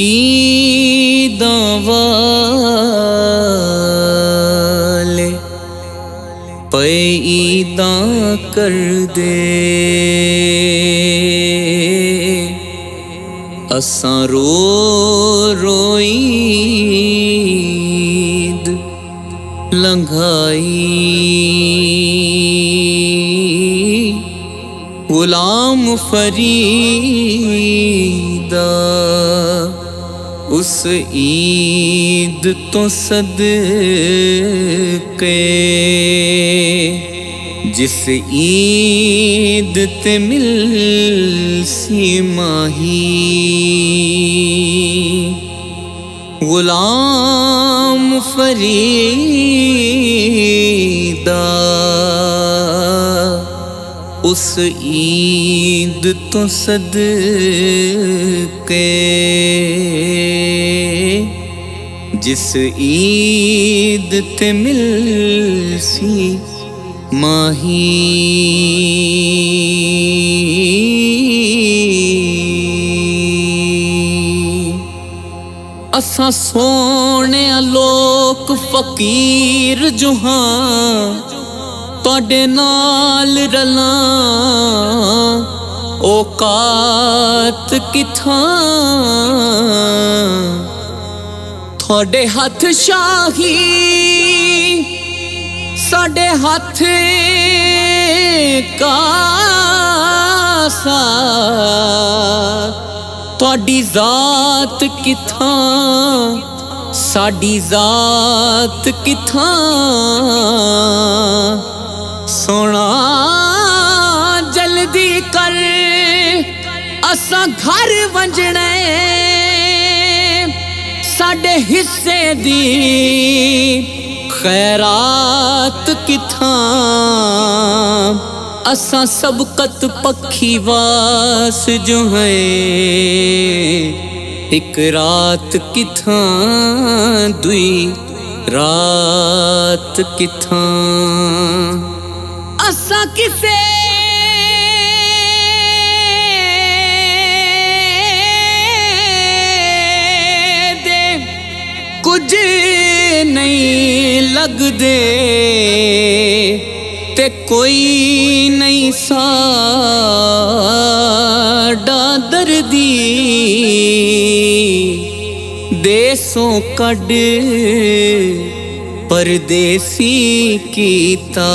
ईदां वाले पे ईदां कर दे असां रो रो ईद लंघाई गुलाम फरीदा उस ईद तो सदके जिस ईद ते मिलसी माही गुलाम फरीदा उस ईद तो सदके जिस ईद ते मिलसी माही असां सोने लोक फकीर जो हाँ तुहाडे नाल रलां औकात किथां तुहाडे हथ शाही साडे हाथ कासा तुहाडी जात किथां साडी जात किथां सोना जल्दी कर असां घर वंजणे साडे हिस्से दी खैरात किथां असां सबकत पखी वास जो है एक रात किथां दुई रात किथां असां किसे दे कुछ नहीं लगदे ते कोई नहीं साडा दर्दी देसों कड परदेसी कीता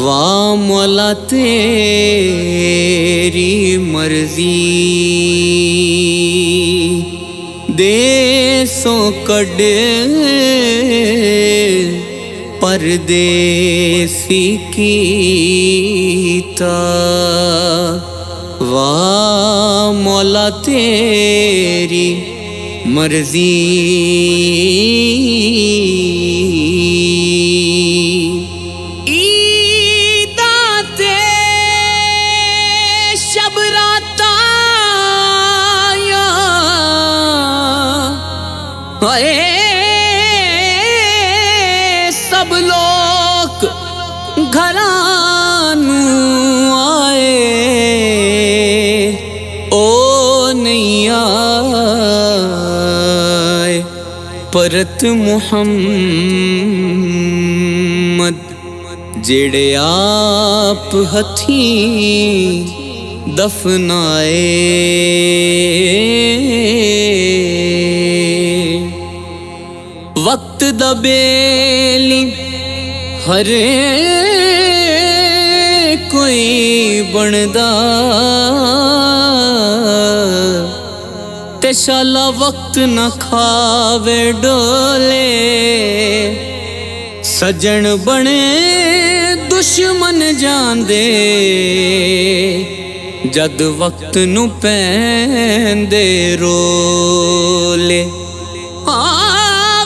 वाह मौला तेरी मर्जी देसों कड परदेसी कीता वाह मौला तेरी मर्जी ईदां ते शब रातां हाय सब लोग घरां नूं आए ओ नहीं आए परत मुहम्मद जेड़े आप हथीं दफनाए वक्त दबेली हरे कोई बनदा ते शाला वक्त न खावे डोले सजन बने दुश्मन जांदे जद वक्त नू पैंदे रोले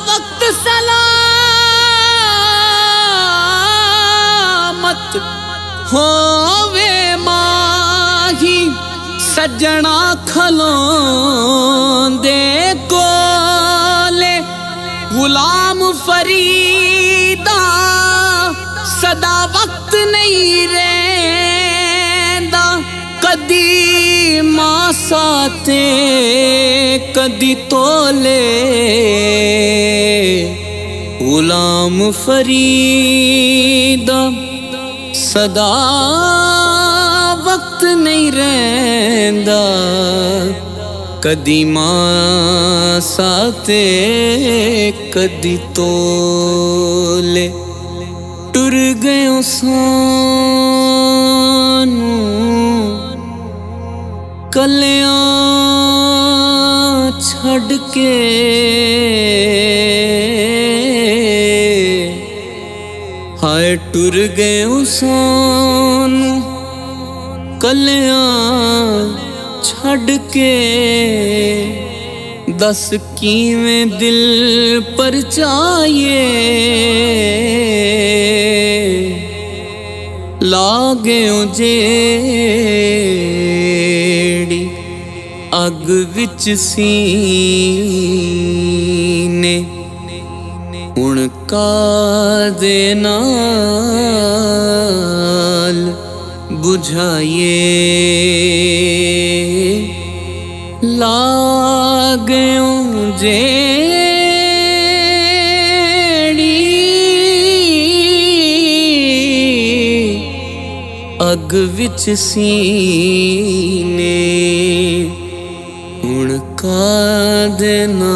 वक्त सलामत होवे माही सजना खलोंदे कोले गुलाम फरीदा सदा वक्त नहीं रहंदा कदी मासा ते कदी तोले गुलाम फरीदा सदा वक्त नहीं रहंदा कदी मासा ते कदी तोले टुर गयो सानू कलियां छड़ के हाय टुर गयो सानू कलियां छड़ के दस किवें दिल पर चाहिए लागेओ जेड़ी अग विच सीने हुण कादे नाल बुझाइए लागेओ जेड़ी अग विच सीने हुण कादे नाल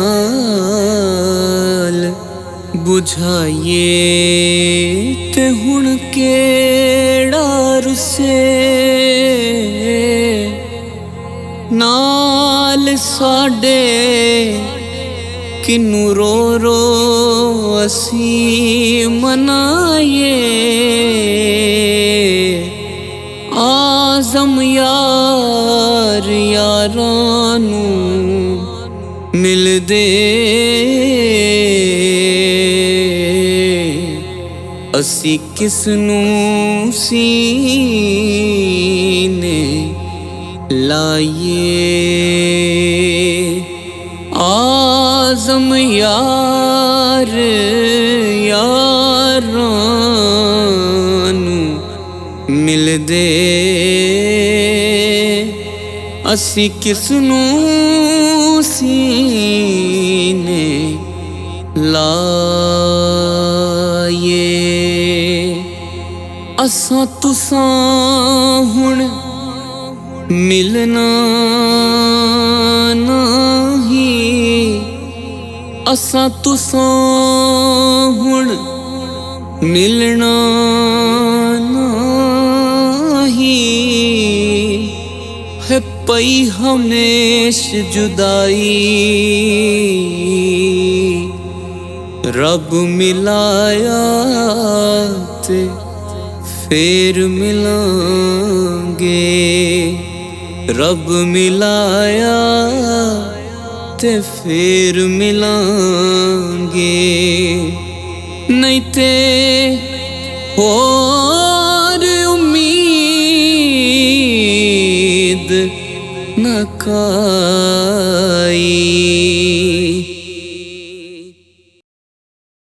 बुझाइए ते हुण केड़ा रुसे नाल साडे किनू रो रो असी मनाइए आज़म यार यारानू मिलदे असी किसनू सीने लाइए आज़म यार यारानू मिलदे असी किसनू सीने लाइए असां तुसां हुण मिलना नहीं असां तुसां हुण मिलना नहीं है पई हमेश जुदाई रब मिलाया ते फेर मिलांगे रब मिलाया ते फिर मिलांगे नहीं ते और उम्मीद न काई